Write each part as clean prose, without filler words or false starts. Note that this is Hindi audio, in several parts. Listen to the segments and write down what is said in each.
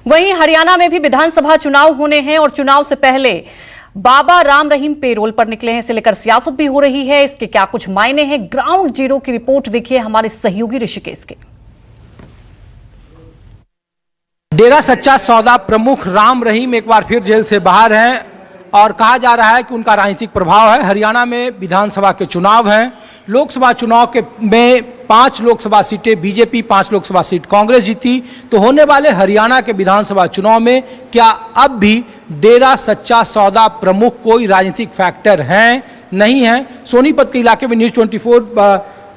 वहीं हरियाणा में भी विधानसभा चुनाव होने हैं और चुनाव से पहले बाबा राम रहीम पेरोल पर निकले हैं। इसे लेकर सियासत भी हो रही है। इसके क्या कुछ मायने हैं, ग्राउंड जीरो की रिपोर्ट देखिए हमारे सहयोगी ऋषिकेश के। डेरा सच्चा सौदा प्रमुख राम रहीम एक बार फिर जेल से बाहर हैं और कहा जा रहा है कि उनका राजनीतिक प्रभाव है। हरियाणा में विधानसभा के चुनाव हैं। लोकसभा चुनाव में 5 लोकसभा सीटें बीजेपी, 5 लोकसभा सीट कांग्रेस जीती। तो होने वाले हरियाणा के विधानसभा चुनाव में क्या अब भी डेरा सच्चा सौदा प्रमुख कोई राजनीतिक फैक्टर हैं, नहीं है? सोनीपत के इलाके में न्यूज़ 24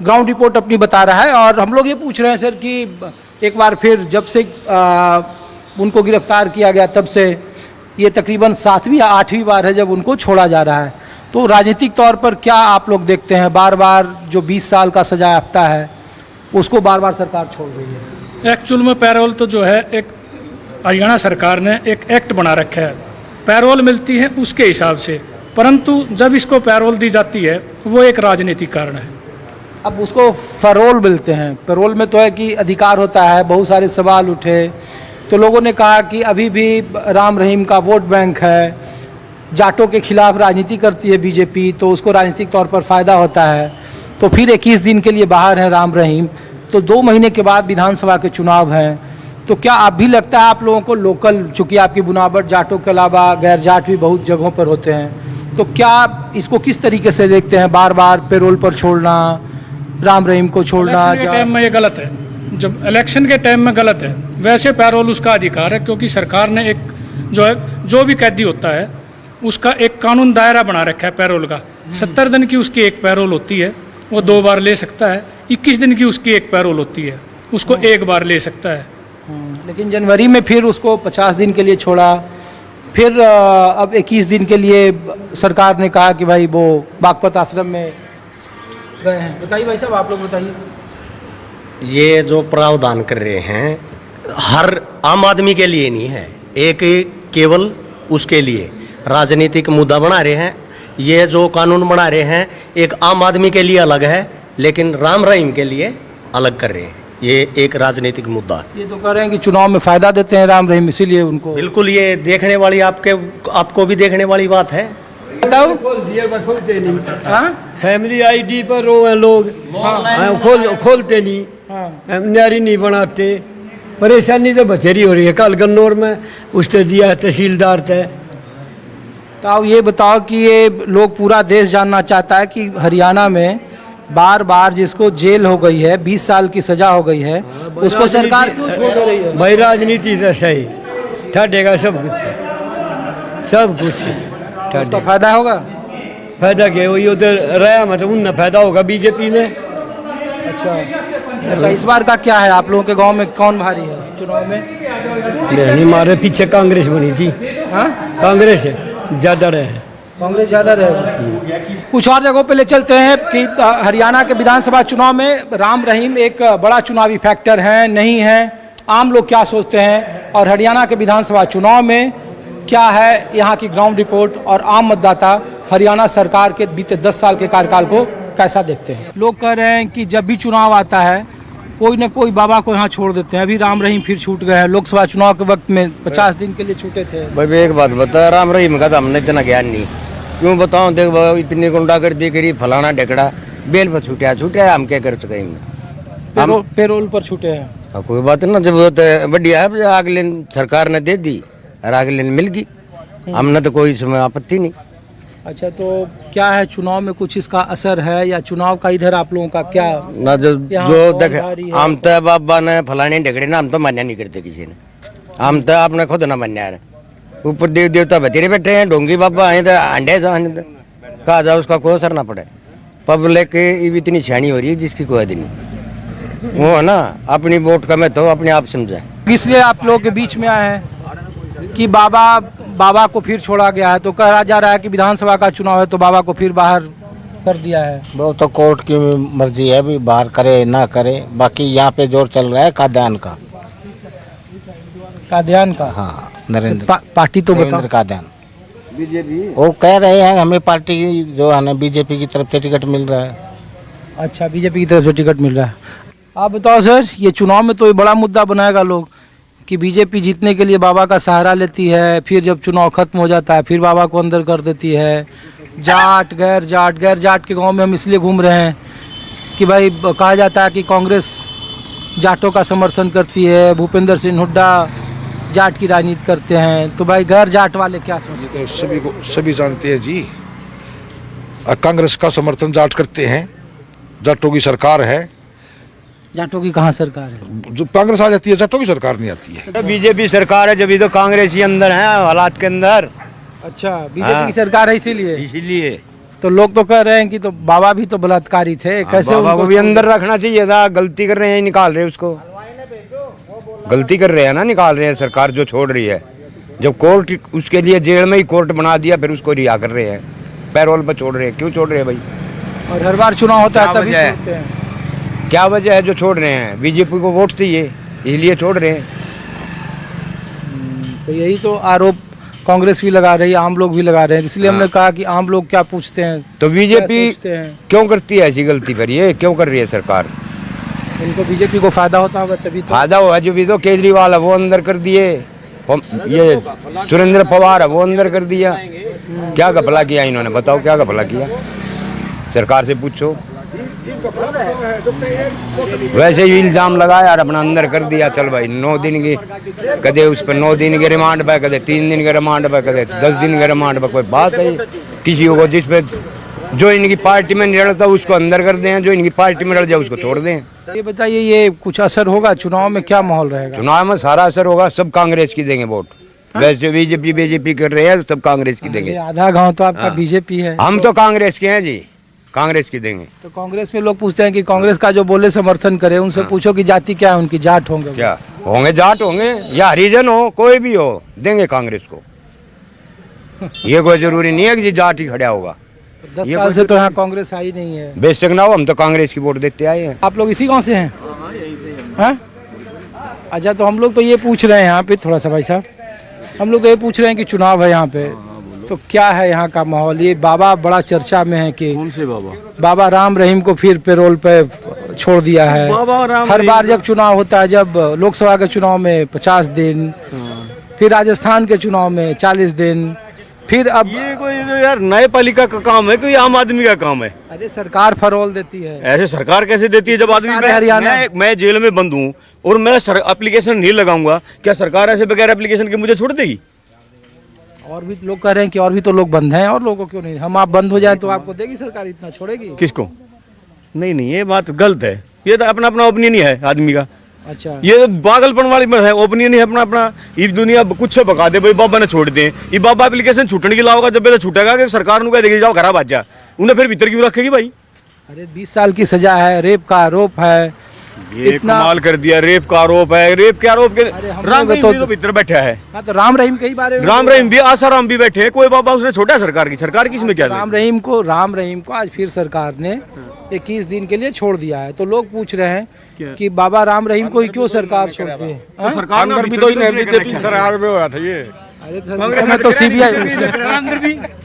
ग्राउंड रिपोर्ट अपनी बता रहा है और हम लोग ये पूछ रहे हैं सर कि एक बार फिर जब से उनको गिरफ्तार किया गया तब से ये तकरीबन 7वीं या 8वीं बार है जब उनको छोड़ा जा रहा है। तो राजनीतिक तौर पर क्या आप लोग देखते हैं, बार बार जो 20 साल का सजा याफ्ता है उसको बार बार सरकार छोड़ रही है? एक्चुअल में पैरोल तो जो है एक हरियाणा सरकार ने एक एक्ट बना रखा है, पैरोल मिलती है उसके हिसाब से, परंतु जब इसको पैरोल दी जाती है वो एक राजनीतिक कारण है। अब उसको फरोल मिलते हैं, पैरोल में तो है कि अधिकार होता है। बहुत सारे सवाल उठे तो लोगों ने कहा कि अभी भी राम रहीम का वोट बैंक है, जाटों के खिलाफ राजनीति करती है बीजेपी, तो उसको राजनीतिक तौर पर फ़ायदा होता है। तो फिर 21 दिन के लिए बाहर हैं राम रहीम। तो 2 महीने के बाद विधानसभा के चुनाव हैं। तो क्या अब भी लगता है आप लोगों को लोकल, चूँकि आपकी बुनावट जाटों के अलावा गैर जाट भी बहुत जगहों पर होते हैं, तो क्या इसको किस तरीके से देखते हैं, बार बार पेरोल पर छोड़ना, राम रहीम को छोड़ना? इलेक्शन के टाइम में ये गलत है, जब इलेक्शन के टाइम में गलत है। वैसे पैरोल उसका अधिकार है क्योंकि सरकार ने एक जो भी कैदी होता है उसका एक कानून दायरा बना रखा है पैरोल का। 70 दिन की उसकी एक पैरोल होती है, वो 2 बार ले सकता है। 21 दिन की उसकी एक पैरोल होती है, उसको 1 बार ले सकता है। लेकिन जनवरी में फिर उसको 50 दिन के लिए छोड़ा, फिर अब 21 दिन के लिए सरकार ने कहा कि भाई वो बागपत आश्रम में गए हैं। बताइए भाई साहब, आप लोग बताइए। ये जो प्रावधान कर रहे हैं हर आम आदमी के लिए नहीं है, एक केवल उसके लिए राजनीतिक मुद्दा बना रहे हैं। ये जो कानून बना रहे हैं एक आम आदमी के लिए अलग है, लेकिन राम रहीम के लिए अलग कर रहे हैं। ये एक राजनीतिक मुद्दा। ये तो कह रहे हैं कि चुनाव में फायदा देते हैं राम रहीम, इसीलिए उनको। बिल्कुल, ये देखने वाली आपको भी देखने वाली बात है। बताओ। फैमिली आईडी पर रो है लोग, खोलते नहीं, न्यारी नहीं बनाते। परेशानी तो बथेरी हो रही है। कल गन्नौर में उसने दिया है तहसीलदार थे। तो आप ये बताओ कि ये लोग, पूरा देश जानना चाहता है कि हरियाणा में बार बार जिसको जेल हो गई है, 20 साल की सजा हो गई है, उसको सरकार क्यों छोड़ रही है? भाई राजनीति तो सही ठहरेगा, सब कुछ है, सब कुछ है। उसका फायदा होगा? फायदा क्या, वही उधर रहा मतलब उन फायदा होगा बीजेपी ने। अच्छा, इस बार का क्या है? आप लोगों के गांव में कौन भारी है चुनाव में? नहीं, हमारे पीछे कांग्रेस बनी थी। हाँ, कांग्रेस है ज्यादा रहे, कांग्रेस ज्यादा रहेगी। कुछ और जगहों पे ले चलते हैं कि हरियाणा के विधानसभा चुनाव में राम रहीम एक बड़ा चुनावी फैक्टर हैं, नहीं है? आम लोग क्या सोचते हैं और हरियाणा के विधानसभा चुनाव में क्या है यहाँ की ग्राउंड रिपोर्ट और आम मतदाता हरियाणा सरकार के बीते 10 साल के कार्यकाल को कैसा देखते हैं? लोग कह रहे हैं कि जब भी चुनाव आता है कोई न कोई बाबा को यहाँ छोड़ देते हैं। अभी राम रहीम फिर छूट गए हैं, लोकसभा चुनाव के वक्त में 50 दिन के लिए छूटे थे। भाई एक बात बता, राम रहीम का तो हमने इतना ज्ञान नहीं, क्यों बताऊं? देख बाबा, इतनी गुंडागर्दी करी, फलाना ढेकड़ा, बेल पर छूटा, हम क्या कर सके? पेरोल पर छूटे हैं। कोई बात ना, जब बढ़िया है, अगले सरकार ने दे दी और अगले मिल गई, हमने तो कोई इसमें आपत्ति नहीं। अच्छा, तो क्या है, चुनाव में कुछ इसका असर है या चुनाव का इधर आप लोगों का क्या ना? जो देख, हम तो बाबा ने फलाने ढेकड़े ना, हम तो मान्य नहीं करते किसी ने, हम तो आपने खुद ना मान्या है। ऊपर देव देवता बतेरे बैठे हैं, डोंगी बाबा आए तो अंडे कहा जाए, उसका कोई असर ना पड़े। पब्लिक इतनी सियानी हो रही है जिसकी कोई हद नहीं, वो है ना, अपनी वोट का मैं तो अपने आप समझे। इसलिए आप लोग के बीच में आए हैं कि बाबा को फिर छोड़ा गया है, तो कहा जा रहा है कि विधानसभा का चुनाव है तो बाबा को फिर बाहर कर दिया है। वो तो कोर्ट की मर्जी है, भी बाहर करे ना करे। बाकी यहाँ पे जोर चल रहा है कादियान का। हाँ, नरेंद्र पार्टी तो बताओ। कादियान बीजेपी, वो कह रहे हैं हमें पार्टी जो है ना बीजेपी की तरफ से टिकट मिल रहा है। अच्छा, बीजेपी की तरफ से टिकट मिल रहा है। आप बताओ सर, ये चुनाव में तो ये बड़ा मुद्दा बनाएगा लोग कि बीजेपी जीतने के लिए बाबा का सहारा लेती है, फिर जब चुनाव खत्म हो जाता है फिर बाबा को अंदर कर देती है। जाट गैर जाट के गांव में हम इसलिए घूम रहे हैं कि भाई कहा जाता है कि कांग्रेस जाटों का समर्थन करती है, भूपेंद्र सिंह हुड्डा जाट की राजनीति करते हैं, तो भाई गैर जाट वाले क्या सोचते हैं? तो सभी जानते हैं जी, कांग्रेस का समर्थन जाट करते हैं, जाटों की सरकार है। जाटों की कहाँ सरकार है? जो कांग्रेस आ जाती है जाटों की सरकार नहीं आती है। बीजेपी सरकार है, जब भी तो कांग्रेस ही अंदर है हालात के अंदर। अच्छा, बीजेपी की सरकार है इसीलिए। इसीलिए तो लोग तो कह रहे हैं कि तो बाबा भी तो बलात्कारी थे, कैसे बाबा उनको को भी अंदर रखना चाहिए था। गलती कर रहे हैं, निकाल रहे हैं उसको, गलती कर रहे हैं ना, निकाल रहे हैं सरकार जो छोड़ रही है। जब कोर्ट उसके लिए जेल में ही कोर्ट बना दिया, फिर उसको रिहा कर रहे हैं, पैरोल पर छोड़ रहे हैं। क्यों छोड़ रहे हैं भाई? और हर बार चुनाव होता है क्या तभी वजह है? छोड़ते हैं। क्या वजह है जो छोड़ रहे हैं? बीजेपी को वोट चाहिए इसलिए छोड़ रहे हैं। तो यही तो आरोप कांग्रेस भी लगा रही है, आम लोग भी लगा रहे हैं, इसलिए हमने कहा कि आम लोग क्या पूछते हैं, तो बीजेपी क्या सोचते हैं? क्यों करती है ऐसी गलती? पर ये क्यों कर रही है सरकार? इनको बीजेपी को फायदा होता होगा तभी तो। फायदा हुआ जो भी तो केजरीवाल है वो अंदर कर दिए, ये सुरेंद्र पवार है वो अंदर कर दिया। क्या घपला किया इन्होंने? बताओ क्या घपला किया? सरकार से पूछो। वैसे ही इल्जाम लगाया और अपना अंदर कर दिया। चल भाई 9 दिन की, कदे उस पर 9 दिन के रिमांड पे, कदे 3 दिन के रिमांड पे, कदे 10 दिन के रिमांड पे। कोई बात है? किसी को जिस पे जो इनकी पार्टी में नहीं रलता उसको अंदर कर दें, जो इनकी पार्टी में रल जाए उसको छोड़ दें। ये बताइए, ये कुछ असर होगा चुनाव में? क्या माहौल रहेगा चुनाव में? सारा असर होगा, सब कांग्रेस की देंगे वोट। वैसे बीजेपी कर रहे हैं, सब कांग्रेस की देंगे। आधा गांव तो आपका बीजेपी है। हम तो कांग्रेस के हैं जी, कांग्रेस की देंगे। तो कांग्रेस में लोग पूछते हैं कि कांग्रेस का जो बोले समर्थन करे, उनसे पूछो कि जाति क्या है उनकी, जाट होंगे क्या होंगे? जाट होंगे या हरिजन हो, कोई भी हो, देंगे कांग्रेस को। ये कोई जरूरी नहीं है कि जी जाट ही खड़ा होगा। 10 साल से तो यहाँ कांग्रेस आई नहीं है। बेशक ना हो, हम तो कांग्रेस की वोट देते आए हैं। आप लोग इसी गांव से हैं? हाँ, अच्छा, तो हम लोग तो ये पूछ रहे हैं यहाँ पे, थोड़ा सा भाई साहब, हम लोग तो ये पूछ रहे हैं कि चुनाव है यहाँ पे, तो क्या है यहाँ का माहौल? ये बाबा बड़ा चर्चा में है कि कौन से बाबा? बाबा राम रहीम को फिर पैरोल पे छोड़ दिया है। हर बार जब चुनाव होता है, जब लोकसभा के चुनाव में 50 दिन, फिर राजस्थान के चुनाव में 40 दिन, फिर अब ये कोई यार न्यायपालिका का काम है, कोई आम आदमी का काम है? अरे सरकार पैरोल देती है। ऐसे सरकार कैसे देती है? जब आदमी हरियाणा मैं जेल में बंद हूँ और मैं एप्लीकेशन नहीं लगाऊंगा, क्या सरकार ऐसे बगैर एप्लीकेशन के मुझे छोड़ देगी? और भी लोग कह रहे हैं कि और भी तो लोग बंद हैं, और लोगों को क्यों नहीं? हम आप बंद हो जाए तो आपको देगी सरकार, इतना छोड़ेगी? किसको? नहीं, ये बात गलत है। ये तो अपना अपना ओपिनियन ही है आदमी का। अच्छा, ये पागलपन वाली बात है। ओपिनियन ही अपना अपना। ये दुनिया कुछ से बका दे भाई, बाबा ने छोड़ दे। ये बाबा एप्लीकेशन छूटने की लाओगा, जब पहले छूटेगा कि सरकार ने कह देगी जाओ घर बाजा, उन्हें फिर भीतर क्यों रखेगी भाई? अरे 20 साल की सजा है, रेप का आरोप है, ये कमाल कर दिया। रेप का आरोप है, रेप के आरोप के राम रहीम भी तो भीतर बैठा है। हाँ, तो राम रहीम के ही बारे में, राम रहीम भी, आसाराम भी बैठे हैं। कोई बाबा उसने छोड़ा सरकार की? सरकार की इसमें क्या? राम रहीम को आज फिर सरकार ने 21 दिन के लिए छोड़ दिया है। तो लोग पूछ रहे हैं कि बाबा राम रहीम को ही क्यों सरकार छोड़ती है? तो सरकार अंदर भी तो बीजेपी सरकार में हुआ था ये। अरे उस समय तो सीबीआई,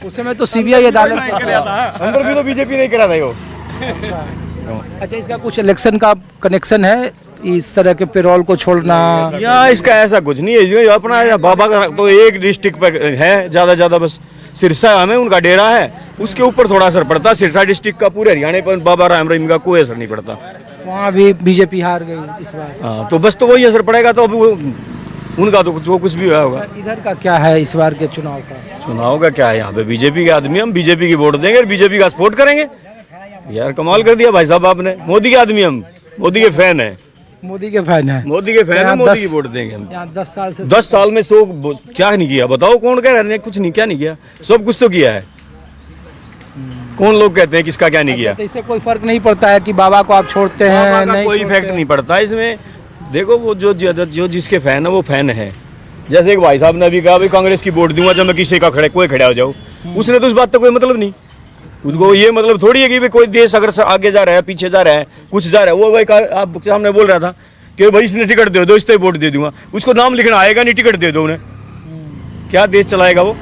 उस समय तो सीबीआई अदालत अंदर भी तो बीजेपी नहीं करा था वो। अच्छा, इसका कुछ इलेक्शन का कनेक्शन है, इस तरह के पैरोल को छोड़ना? या इसका ऐसा कुछ नहीं है। ये अपना बाबा का तो एक डिस्ट्रिक्ट पे है, ज्यादा बस सिरसा हमें उनका डेरा है, उसके ऊपर थोड़ा असर पड़ता है। सिरसा डिस्ट्रिक्ट का पूरे हरियाणा पर बाबा राम रहीम का कोई असर नहीं पड़ता। वहाँ भी बीजेपी हार गई इस बार। हाँ, तो बस तो वही असर पड़ेगा। तो अब उनका तो जो कुछ भी हुआ होगा। इधर का क्या है इस बार के चुनाव का? चुनाव का क्या है? यहाँ पे बीजेपी के आदमी, हम बीजेपी की वोट देंगे और बीजेपी का सपोर्ट करेंगे। यार कमाल कर दिया भाई साहब आपने। मोदी के आदमी, हम मोदी के फैन है। मोदी के फैन है? मोदी के फैन है, मोदी की वोट देंगे हम। यहाँ 10 साल से 10 साल में क्या नहीं किया? बताओ कौन कह रहे हैं कुछ नहीं? क्या नहीं किया? सब कुछ तो किया है। कौन लोग कहते हैं किसका क्या नहीं किया? तो इससे कोई फर्क नहीं पड़ता है कि बाबा को आप छोड़ते हैं? नहीं, कोई इफेक्ट नहीं पड़ता इसमें। देखो वो जो जिसके फैन है वो फैन है। जैसे एक भाई साहब ने अभी कहा भाई कांग्रेस की वोट दूंगा जब मैं किसी का कोई खड़ा हो जाऊँ, उसने तो उस बात का कोई मतलब नहीं। उनको ये मतलब थोड़ी है कि भाई कोई देश अगर आगे जा रहा है, पीछे जा रहा है, कुछ जा रहा है, वो भाई आप सामने बोल रहा था कि भाई इसने टिकट दे दो, इससे वोट दे दूंगा। उसको नाम लिखना आएगा नहीं, टिकट दे दो उन्हें, क्या देश चलाएगा वो?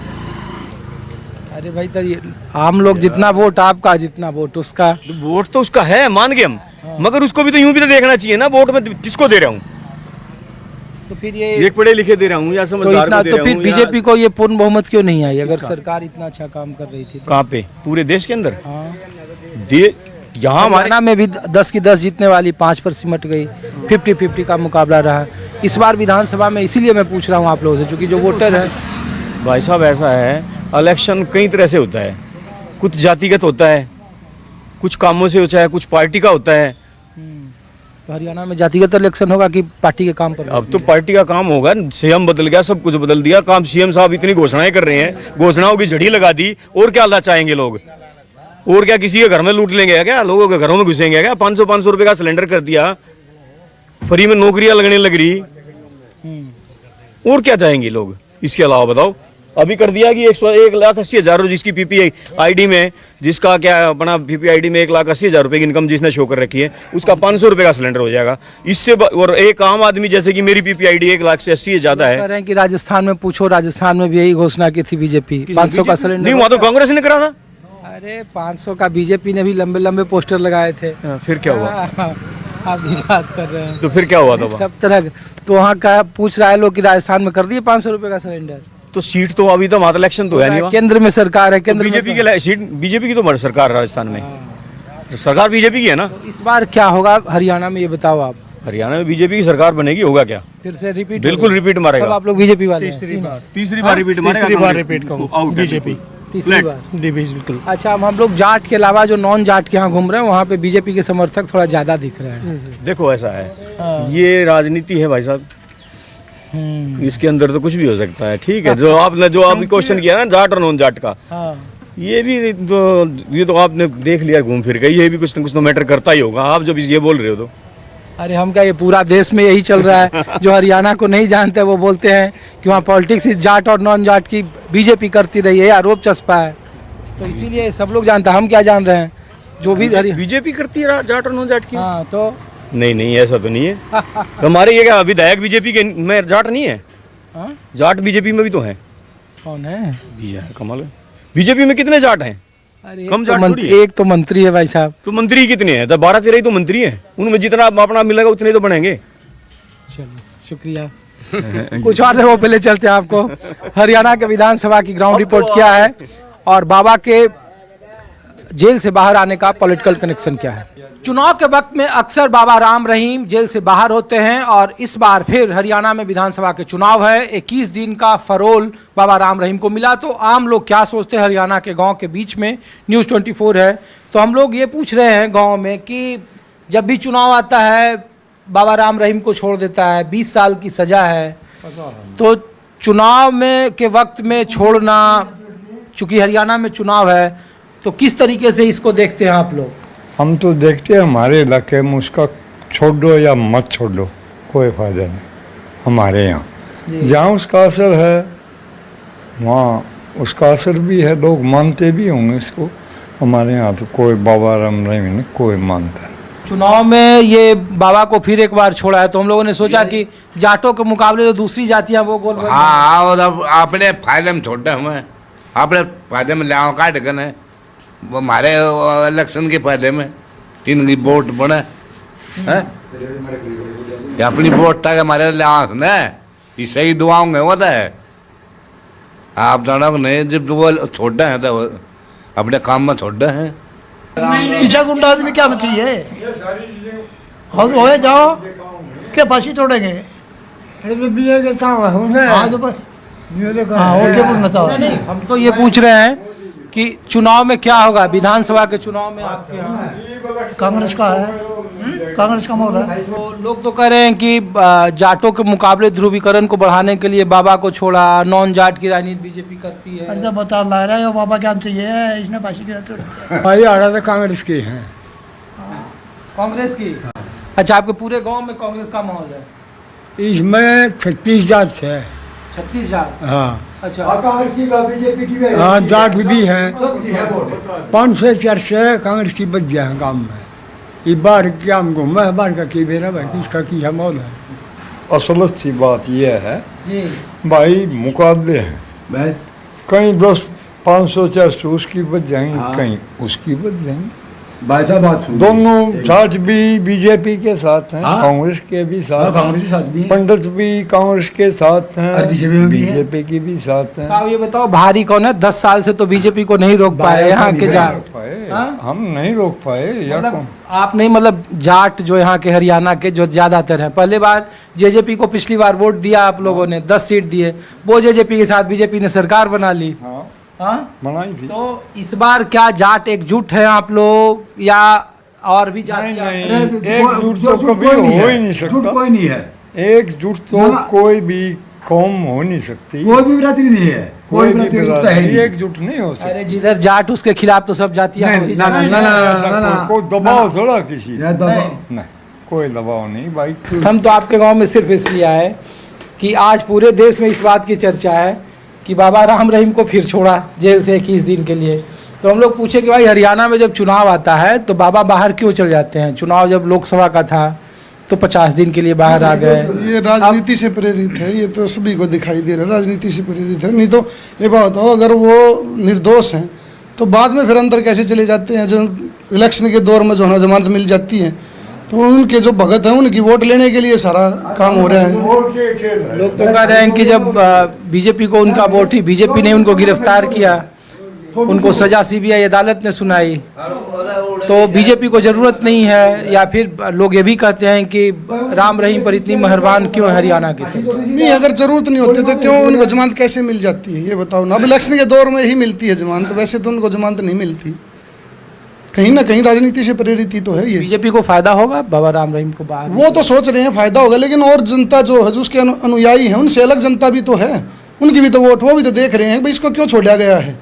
अरे भाई, तो ये आम लोग जितना वोट आपका, जितना वोट उसका। वोट तो उसका है, मान गए हम, मगर उसको भी तो यूं भी तो देखना चाहिए ना, वोट में किसको दे रहा हूँ। तो फिर ये एक पढ़े लिखे दे रहा हूँ या तो समझदार इतना को दे तो रहा फिर हूँ बीजेपी को ये पूर्ण बहुमत क्यों नहीं आई अगर सरकार इतना अच्छा काम कर रही थी तो? कहाँ पे पूरे देश के अंदर हाँ। यहाँ हमारे हरियाणा में भी 10 की 10 जीतने वाली 5 पर सिमट गई, 50-50 का मुकाबला रहा इस बार विधानसभा में। इसीलिए मैं पूछ रहा हूँ आप लोगों से, क्योंकि जो वोटर है। भाई साहब ऐसा है, इलेक्शन कई तरह से होता है, कुछ जातिगत होता है, कुछ कामों से होता है, कुछ पार्टी का होता है। तो हरियाणा में जातिगत इलेक्शन होगा कि पार्टी के काम पर? अब तो पार्टी का काम होगा, सीएम बदल गया, सब कुछ बदल दिया काम। सीएम साहब इतनी घोषणाएं कर रहे हैं, घोषणाओं की झड़ी लगा दी, और क्या अल्लाह चाहेंगे लोग? और क्या किसी के घर में लूट लेंगे क्या? लोगों के घरों में घुसेंगे क्या? 500 रुपए का सिलेंडर कर दिया, फ्री में नौकरियां लगने लग रही, और क्या चाहेंगे लोग इसके अलावा? बताओ। अभी कर दिया कि 1,80,000 जिसकी पीपीआईडी में, जिसका क्या अपना पीपीआईडी में 1,80,000 रुपए की इनकम जिसने शो कर रखी है, उसका 500 रुपए का सिलेंडर हो जाएगा। इससे और एक आम आदमी जैसे कि मेरी पीपीआईडी 1,80,000 से ज्यादा है। कह रहे हैं कि राजस्थान में पूछो, राजस्थान में भी यही घोषणा की थी बीजेपी, 500 का सिलेंडर। नहीं, वहां तो कांग्रेस ने करा था। अरे 500 का बीजेपी ने भी लंबे लंबे पोस्टर लगाए थे। फिर क्या हुआ? आप भी बात कर रहे हैं तो फिर क्या हुआ था? सब तरह। तो वहाँ का पूछ रहा है लोग कि राजस्थान में कर दिए 500 रुपए का सिलेंडर। तो सीट तो अभी तो वहां इलेक्शन तो है नहीं, केंद्र में सरकार है, केंद्र बीजेपी के सीट, बीजेपी की तो सरकार राजस्थान में, तो सरकार बीजेपी की है ना। तो इस बार क्या होगा हरियाणा में, ये बताओ आप। हरियाणा में बीजेपी की सरकार बनेगी, होगा क्या? फिर से रिपीट? बिल्कुल रिपीट मारेगा। आप लोग बीजेपी वाले? तीसरी बार रिपीट मारेगा बीजेपी। तीसरी बार बिल्कुल। अच्छा, हम लोग जाट के अलावा जो नॉन जाट के यहाँ घूम रहे हैं, वहाँ पे बीजेपी के समर्थक थोड़ा ज्यादा दिख रहे हैं। देखो ऐसा है, ये राजनीति है भाई साहब, इसके अंदर तो कुछ भी हो सकता है। ठीक है, जो आपने क्वेश्चन किया ना जाट और नॉन जाट का, ये भी तो आपने देख लिया घूम फिर के, ये भी कुछ न कुछ तो मैटर करता ही होगा। आप जब ये बोल रहे हो तो अरे हम क्या, ये पूरा देश में यही चल रहा है। जो हरियाणा को नहीं जानते वो बोलते हैं कि वहाँ पॉलिटिक्स जाट और नॉन जाट की बीजेपी करती रही है, आरोप चस्पा है, तो इसीलिए सब लोग जानते हैं। हम क्या जान रहे हैं, जो भी बीजेपी करती है जाट और नॉन जाट की। हाँ, तो नहीं ऐसा तो नहीं है। हमारे ये क्या विधायक बीजेपी के में जाट नहीं है? जाट बीजेपी में भी तो है। कौन है? कमाल है, बीजेपी में कितने जाट हैं? अरे कम एक तो मंत्री है भाई साहब। तो मंत्री कितने हैं? 12-13 ही तो मंत्री हैं, उनमें जितना अपना मिलेगा उतने तो बनेंगे। चलिए, शुक्रिया। कुछ और वो पहले चलते हैं, आपको हरियाणा के विधानसभा की ग्राउंड रिपोर्ट क्या है और बाबा के जेल से बाहर आने का पॉलिटिकल कनेक्शन क्या है। चुनाव के वक्त में अक्सर बाबा राम रहीम जेल से बाहर होते हैं और इस बार फिर हरियाणा में विधानसभा के चुनाव है। 21 दिन का फरोल बाबा राम रहीम को मिला। तो आम लोग क्या सोचते हैं हरियाणा के गांव के बीच में, न्यूज़ 24 है। तो हम लोग ये पूछ रहे हैं गांव में कि जब भी चुनाव आता है बाबा राम रहीम को छोड़ देता है, 20 साल की सजा है, तो चुनाव में के वक्त में छोड़ना, चूँकि हरियाणा में चुनाव है, तो किस तरीके से इसको देखते हैं आप लोग? हम तो देखते हैं हमारे इलाके में उसका छोड़ दो या मत छोड़ दो, कोई फायदा नहीं। हमारे यहाँ जहाँ उसका असर है वहाँ उसका असर भी है, लोग मानते भी होंगे इसको। हमारे यहाँ तो कोई बाबा राम रहीम नहीं कोई मानता नहीं। चुनाव में ये बाबा को फिर एक बार छोड़ा है, तो हम लोगों ने सोचा कि जाटों के मुकाबले जो दूसरी जातियाँ वो गोल। हाँ, और अब अपने फायदे में छोड़े हमें, अपने फायदे में ले काट गए, वो हमारे इलेक्शन के फायदे में इनकी वोट बने हैं। अपनी वोट तक हमारे ने इससे ही दुआओं में होता है। आप जानो नहीं, जब वो छोड़े हैं तो अपने काम में छोड़े हैं। पीछा गुंडा आदमी क्या चाहिए, हो जाओ क्या फांसी तोड़ेंगे। हम तो ये पूछ रहे हैं कि चुनाव में क्या होगा, विधानसभा के चुनाव में आपके यहाँ कांग्रेस का है, कांग्रेस का मोहर है। तो लोग तो कह रहे हैं कि जाटों के मुकाबले ध्रुवीकरण को बढ़ाने के लिए बाबा को छोड़ा, नॉन जाट की राजनीति बीजेपी करती है। अरे बता ला रहा है बाबा क्या चाहिए, इसने फांसी की भाई आ रहा था कांग्रेस की है। कांग्रेस की? अच्छा, आपके पूरे गांव में कांग्रेस का माहौल है? इसमें 36 जाट है। 36 जाट? हाँ। अच्छा, कांग्रेस की बीजेपी की भी, हाँ जाट भी है। 5 से 4 से कांग्रेस की बच गया है गाँव में। ये बार क्या हम घूमे बार का की बेरा भाई किसका की है मौल है। असल अच्छी बात यह है जी भाई, मुकाबले हैं बस, कहीं 10, 500, 400 उसकी बच जाएंगे, कहीं उसकी बच जाएंगे। भाई साहब बात सुन, दोनों जाट भी बीजेपी के साथ हैं, कांग्रेस के भी साथ, कांग्रेस के साथ भी हैं, पंडित भी कांग्रेस के साथ हैं, और बीजेपी में भी हैं। बीजेपी की भी साथ हैं। आप ये बताओ भारी कौन है? 10 साल से तो बीजेपी को नहीं रोक पाए यहाँ के जाट। हम नहीं रोक पाए या मतलब आप नहीं, मतलब जाट जो यहाँ के हरियाणा के जो ज्यादातर हैं, पहले बार जेजेपी को पिछली बार वोट दिया आप लोगों ने, 10 सीट दिए, वो जेजेपी के साथ बीजेपी ने सरकार बना ली। बनाई थी। तो इस बार क्या जाट एकजुट है आप लोग या और भी जाट? एकजुट तो कभी हो ही नहीं सकता, कोई नहीं है, एकजुट तो कोई भी कौम हो नहीं सकती, कोई भी बिरादरी नहीं है, कोई बिरादरी एकजुट नहीं हो सकती। अरे जिधर जाट उसके खिलाफ तो सब जातियां होती ना ना ना ना ना, कोई दबाव थोड़ा किसी, नहीं, कोई दबाव नहीं भाई। हम तो आपके गांव में सिर्फ इसलिए आए कि आज पूरे देश में इस बात की चर्चा है कि बाबा राम रहीम को फिर छोड़ा जेल से 21 दिन के लिए। तो हम लोग पूछे कि भाई हरियाणा में जब चुनाव आता है तो बाबा बाहर क्यों चल जाते हैं? चुनाव जब लोकसभा का था तो 50 दिन के लिए बाहर आ गए। ये राजनीति से प्रेरित है, ये तो सभी को दिखाई दे रहा है, राजनीति से प्रेरित है। नहीं तो ये बात हो, अगर वो निर्दोष हैं तो बाद में फिर अंदर कैसे चले जाते हैं? जो इलेक्शन के दौर में जो है जमानत मिल जाती है तो उनके जो भगत हैं उनकी वोट लेने के लिए सारा काम हो रहा है। लोग तो कह रहे हैं कि जब बीजेपी को उनका वोट ही, बीजेपी ने उनको गिरफ्तार किया, उनको सजा सीबीआई अदालत ने सुनाई, तो बीजेपी को जरूरत नहीं है। या फिर लोग ये भी कहते हैं कि राम रहीम पर इतनी मेहरबान क्यों है हरियाणा के से? नहीं, अगर जरूरत नहीं होती तो क्यों उनको जमानत कैसे मिल जाती है ये बताओ ना? अब इलेक्शन के दौर में ही मिलती है जमानत, वैसे तो उनको जमानत नहीं मिलती। कहीं ना कहीं राजनीति से प्रेरित ही तो है ये। बीजेपी को फायदा होगा बाबा राम रहीम को बाहर? वो तो सोच रहे हैं फायदा होगा, लेकिन और जनता जो है, जो उसके अनुयायी हैं, उनसे अलग जनता भी तो है, उनकी भी तो वोट, वो भी तो देख रहे हैं भाई इसको क्यों छोड़ा गया है।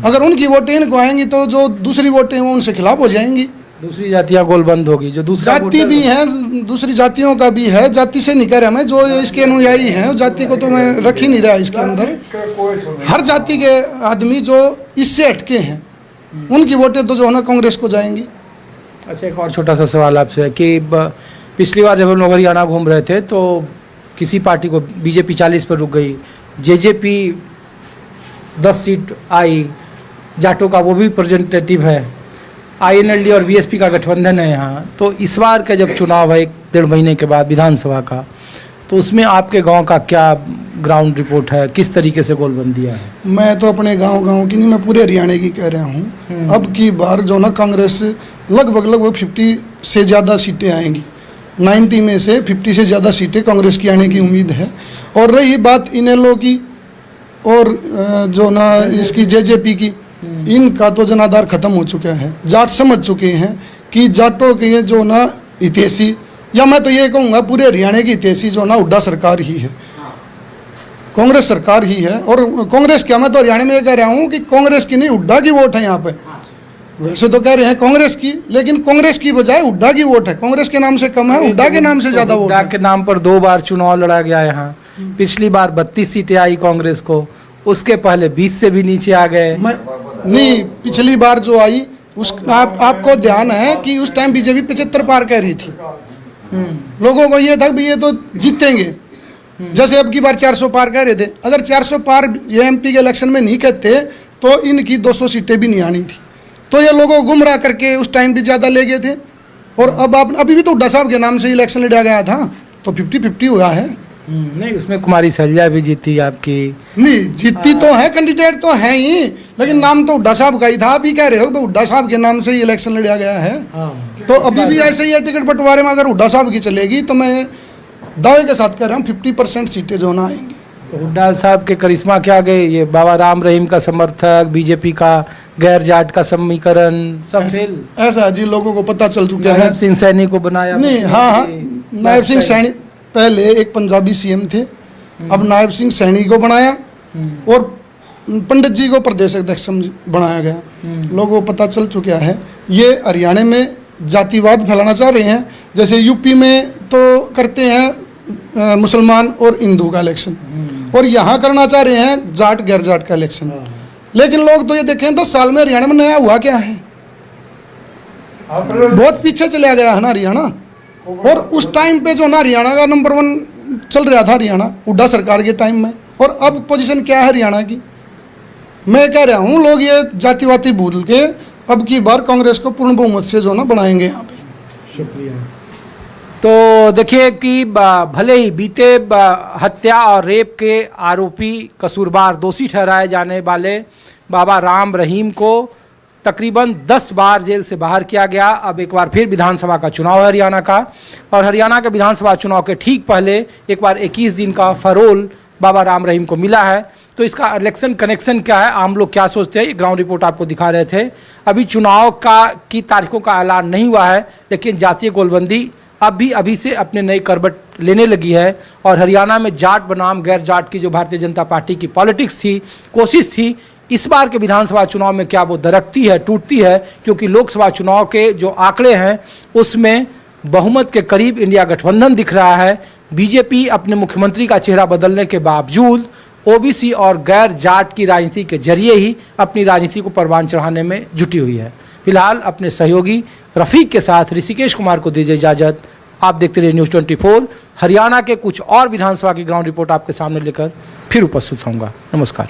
अगर उनकी वोटें इनको आएंगी तो जो दूसरी वोटें वो उनसे खिलाफ हो जाएंगी, दूसरी जातियां गोलबंद होगी। जो दूसरा जाति भी है, दूसरी जातियों का भी है, जाति से नहीं कह रहा मैं, जो इसके अनुयायी हैं जाति को तो मैं रख ही नहीं रहा इसके अंदर। हर जाति के आदमी जो इससे हटके हैं उनकी वोटें तो जो है ना कांग्रेस को जाएंगी। अच्छा, एक और छोटा सा सवाल आपसे कि पिछली बार जब हम लोग हरियाणा घूम रहे थे तो किसी पार्टी को बीजेपी 40 पर रुक गई, जेजेपी 10 सीट आई, जाटों का वो भी रिप्रेजेंटेटिव है, आईएनएलडी और बीएसपी का गठबंधन है यहाँ। तो इस बार का जब चुनाव है 1-1.5 महीने के बाद विधानसभा का, तो उसमें आपके गांव का क्या ग्राउंड रिपोर्ट है, किस तरीके से गोलबंदियाँ है? मैं तो अपने गांव की नहीं, मैं पूरे हरियाणा की कह रहा हूँ। अब की बार जो ना कांग्रेस लगभग 50 से ज़्यादा सीटें आएंगी, 90 में से 50 से ज़्यादा सीटें कांग्रेस की आने की उम्मीद है। और रही बात इनेलो की और जो ना इसकी जेजेपी की, इनका तो जनाधार खत्म हो चुका है। जाट समझ चुके हैं कि जाटों के जो ना हितैषी, या मैं तो ये कहूँगा पूरे हरियाणा की हितैषी जो ना हुड्डा सरकार ही है, कांग्रेस सरकार ही है। और कांग्रेस क्या, मैं तो हरियाणा में ये कह रहा हूँ कि कांग्रेस की नहीं हुड्डा की वोट है यहाँ पे। वैसे तो कह रहे हैं कांग्रेस की, लेकिन कांग्रेस की बजाय हुड्डा की वोट है। कांग्रेस के नाम से कम है, हुड्डा के नाम से ज्यादा वोट है। हुड्डा के नाम पर 2 बार चुनाव लड़ा गया यहाँ। पिछली बार 32 सीटें आई कांग्रेस को, उसके पहले 20 से भी नीचे आ गए। नहीं, पिछली बार जो आई उस आपको ध्यान है कि उस टाइम बीजेपी 75 पार कह रही थी। लोगों को ये था कि ये तो जीतेंगे, जैसे अब की बार 400 पार कह रहे थे। अगर 400 पार ये एमपी के इलेक्शन में नहीं कहते तो इनकी 200 सीटें भी नहीं आनी थी। तो ये लोगों को गुमराह करके उस टाइम भी ज़्यादा ले गए थे। और अब आप अभी भी तो हुड्डा साहब के नाम से इलेक्शन लड़ा गया था, तो 50-50 हुआ है। नहीं, उसमें कुमारी सैलजा भी जीती आपकी। नहीं जीती तो है, कैंडिडेट तो है ही, लेकिन नाम तो हुड्डा साहब का ही था। आप ही कह रहे हो कि हुड्डा साहब के नाम से ही इलेक्शन लड़ा गया है। तो अभी भी ऐसे ही है, टिकट बंटवारे में अगर हुड्डा साहब की चलेगी तो मैं दावे के साथ कह रहा हूँ 50% सीटें जो ना आएंगी। तो हुड्डा साहब के करिश्मा क्या गए? ये बाबा राम रहीम का समर्थक, बीजेपी का गैर जाट का समीकरण, सब फेल। ऐसा जी, लोगों को पता चल चुका है। नायब सिंह सैनी को बनाया नहीं, हाँ, नायब सिंह सैनी पहले एक पंजाबी सीएम थे, अब नायब सिंह सैनी को बनाया और पंडित जी को प्रदेश अध्यक्ष बनाया गया। लोगों को पता चल चुका है। ये हरियाणा में जातिवाद फैलाना चाह रहे हैं, जैसे यूपी में तो करते हैं मुसलमान और हिंदू का इलेक्शन, और यहाँ करना चाह रहे हैं जाट गैर जाट का इलेक्शन। लेकिन लोग तो ये देखें 10 साल में हरियाणा में नया हुआ क्या है? बहुत पीछे चला गया है ना हरियाणा। और उस टाइम पे जो ना हरियाणा का नंबर 1 चल रहा था, हरियाणा हुड्डा सरकार के टाइम में। और अब पोजीशन क्या है हरियाणा की? मैं कह रहा हूँ लोग ये जातिवादी भूल के अब की बार कांग्रेस को पूर्ण बहुमत से जो ना बनाएंगे यहाँ पे। तो देखिए कि भले ही बीते हत्या और रेप के आरोपी कसूरवार दोषी ठहराए जाने वाले बाबा राम रहीम को तकरीबन 10 बार जेल से बाहर किया गया। अब एक बार फिर विधानसभा का चुनाव है हरियाणा का, और हरियाणा के विधानसभा चुनाव के ठीक पहले एक बार 21 दिन का फरोल बाबा राम रहीम को मिला है। तो इसका इलेक्शन कनेक्शन क्या है, आम लोग क्या सोचते हैं, ग्राउंड रिपोर्ट आपको दिखा रहे थे। अभी चुनाव की तारीखों का ऐलान नहीं हुआ है, लेकिन जातीय गोलबंदी अभी से अपने नई करवट लेने लगी है। और हरियाणा में जाट बनाम गैर जाट की जो भारतीय जनता पार्टी की पॉलिटिक्स थी, कोशिश थी, इस बार के विधानसभा चुनाव में क्या वो दरकती है, टूटती है, क्योंकि लोकसभा चुनाव के जो आंकड़े हैं उसमें बहुमत के करीब इंडिया गठबंधन दिख रहा है। बीजेपी अपने मुख्यमंत्री का चेहरा बदलने के बावजूद ओबीसी और गैर जाट की राजनीति के जरिए ही अपनी राजनीति को परवान चढ़ाने में जुटी हुई है। फिलहाल अपने सहयोगी रफीक के साथ ऋषिकेश कुमार को दीजिए इजाजत। आप देखते रहिए न्यूज़ 24। हरियाणा के कुछ और विधानसभा की ग्राउंड रिपोर्ट आपके सामने लेकर फिर उपस्थित होऊंगा। नमस्कार।